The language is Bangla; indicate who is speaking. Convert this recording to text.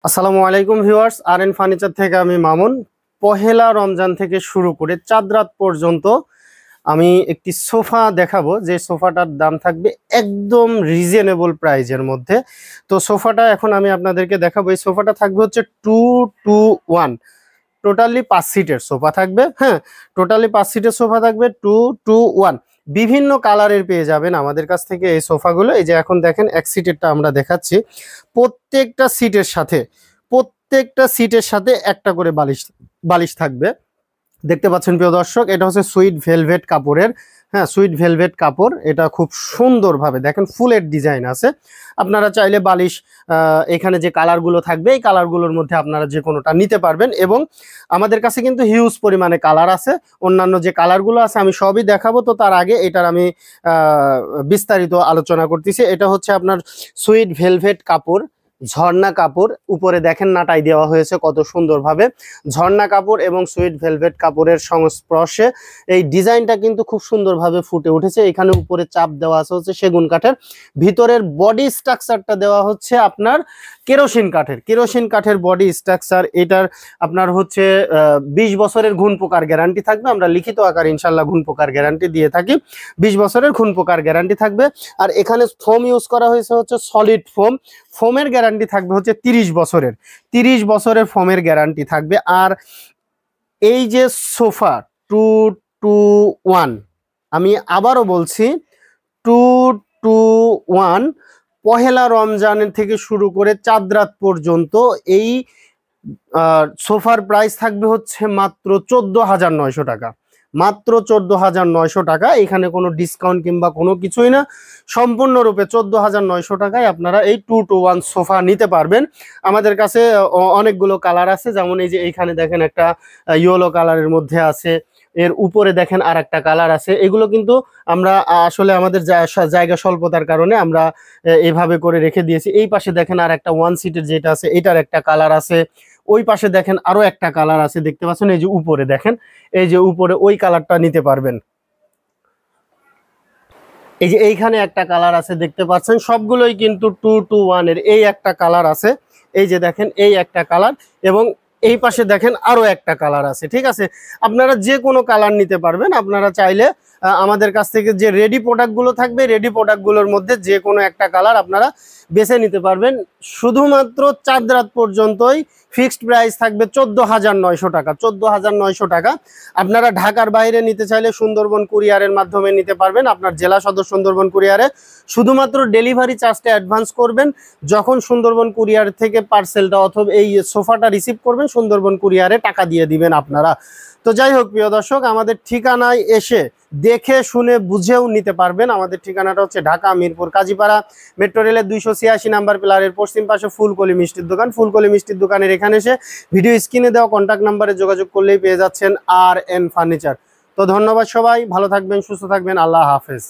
Speaker 1: আসসালামু আলাইকুম ভিউয়ার্স, আর এন ফার্নিচার থেকে আমি মামুন। পহেলা রমজান থেকে শুরু করে চাঁদ রাত পর্যন্ত আমি একটি সোফা দেখাবো, যে সোফাটার দাম থাকবে একদম রিজনেবল প্রাইজের মধ্যে। তো সোফাটা এখন আমি আপনাদেরকে দেখাবো। এই সোফাটা থাকবে হচ্ছে 2-2-1, টোটালি 5 সিটের সোফা থাকবে। হ্যাঁ, টোটালি 5 সিটের সোফা থাকবে, 2-2-1। বিভিন্ন কালারের পেয়ে যাবেন আমাদের কাছ থেকে এই সোফাগুলো। এই যে এখন দেখেন এক সিটেরটা আমরা দেখাচ্ছি। প্রত্যেকটা সিটের সাথে প্রত্যেকটা সিটের সাথে একটা করে বালিশ বালিশ থাকবে। দেখতে পাচ্ছেন প্রিয় দর্শক, এটা হচ্ছে সুইট ভেলভেট কাপড়ের। হ্যাঁ, সুইট ভেলভেট কাপড়। এটা খুব সুন্দরভাবে দেখেন ফুলের ডিজাইন আছে। আপনারা চাইলে বালিশ এখানে যে কালারগুলো থাকবে এই কালারগুলোর মধ্যে আপনারা যে কোনোটা নিতে পারবেন। এবং আমাদের কাছে কিন্তু হিউজ পরিমাণে কালার আছে। অন্যান্য যে কালারগুলো আছে আমি সবই দেখাবো। তো তার আগে এটার আমি বিস্তারিত আলোচনা করতেছি। এটা হচ্ছে আপনার সুইট ভেলভেট কাপড়, ঝর্ণা কাপড়। উপরে দেখেন নাটাই দেওয়া হয়েছে কত সুন্দরভাবে। ঝর্ণা কাপড় এবং সুইট ভেলভেট কাপড়ের সংস্পর্শে এই ডিজাইনটা কিন্তু খুব সুন্দরভাবে ফুটে উঠেছে। এখানে উপরে চাপ দেওয়া আছে হচ্ছে সেগুন কাঠের। ভিতরের বডি স্ট্রাকচারটা দেওয়া হচ্ছে আপনার কেরোসিন কাঠের বডি স্ট্রাকচার। এটার আপনার হচ্ছে 20 বছরের ঘুণ পোকার গ্যারান্টি থাকবে। আমরা লিখিত আকারে ইনশাল্লাহ ঘুণ পোকার গ্যারান্টি দিয়ে থাকি। 20 বছরের ঘুণ পোকার গ্যারান্টি থাকবে। আর এখানে ফোম ইউজ করা হয়েছে হচ্ছে সলিড ফোম। ফোমের গ্যারান্টি থাকবে হচ্ছে 30 বছরের ফোমের গ্যারান্টি থাকবে। আর এই যে সোফা 2-2-1, আমি আবারও বলছি 2-2-1, পহেলা রমজানের থেকে শুরু করে চাঁদ রাত পর্যন্ত এই সোফার প্রাইস থাকবে হচ্ছে মাত্র 14,900 টাকা। মাত্র 14,900 টাকা। এখানে কোনো ডিসকাউন্ট কিংবা কোনো কিছুই না, সম্পূর্ণরূপে 14,900 টাকায় আপনারা এই 2-2-1 সোফা নিতে পারবেন। আমাদের কাছে অনেকগুলো কালার আছে, যেমন এই যে এইখানে দেখেন একটা ইয়েলো কালারের মধ্যে আছে, এর উপরে দেখেন আর একটা কালার আছে। এগুলো কিন্তু আমরা আসলে আমাদের জায়গা স্বল্পতার কারণে আমরা এভাবে করে রেখে দিয়েছি। এই পাশে দেখেন আর একটা 1 সিটের যেটা আছে এটার একটা কালার আছে। ওই পাশে দেখেন আরো একটা কালার আছে, দেখতে পাচ্ছেন। এই যে উপরে দেখেন, এই যে উপরে ওই কালারটা নিতে পারবেন। এই যে এইখানে একটা কালার আছে, দেখতে পাচ্ছেন। সবগুলোই কিন্তু 2-2-1 এর। এই একটা কালার আছে, এই যে দেখেন এই একটা কালার, এবং এই পাশে দেখেন আরো একটা কালার আছে। ঠিক আছে, আপনারা যে কোনো কালার নিতে পারবেন। আপনারা চাইলে আমাদের কাছ থেকে যে রেডি প্রোডাক্টগুলো থাকবে, রেডি প্রোডাক্টগুলোর মধ্যে যে কোনো একটা কালার আপনারা বেছে নিতে পারবেন। শুধুমাত্র চাঁদ রাত পর্যন্তই ফিক্সড প্রাইস থাকবে 14,900 টাকা। 14,900 টাকা। আপনারা ঢাকার বাইরে নিতে চাইলে সুন্দরবন কুরিয়ারের মাধ্যমে নিতে পারবেন। আপনার জেলা সদর সুন্দরবন কুরিয়ারে শুধুমাত্র ডেলিভারি চার্জটা অ্যাডভান্স করবেন। যখন সুন্দরবন কুরিয়ার থেকে পার্সেলটা অথবা এই সোফাটা রিসিভ করবেন, সুন্দরবন কুরিয়ারে টাকা দিয়ে দিবেন আপনারা। তো যাই হোক প্রিয় দর্শক, আমাদের ঠিকানায় এসে দেখে শুনে বুঝেও নিতে পারবেন। আমাদের ঠিকানাটা হচ্ছে ঢাকা মিরপুর কাজীপাড়া, মেট্রো রেলের 286 নাম্বার পিলারের পশ্চিম পাশে ফুলকলি মিষ্টির দোকান। ফুলকলি মিষ্টির দোকানের এখানে এসে ভিডিও স্ক্রিনে দেওয়া কন্ট্যাক্ট নাম্বারে যোগাযোগ করলেই পেয়ে যাচ্ছেন আর এন ফার্নিচার। তো ধন্যবাদ সবাই, ভালো থাকবেন, সুস্থ থাকবেন, আল্লাহ হাফেজ।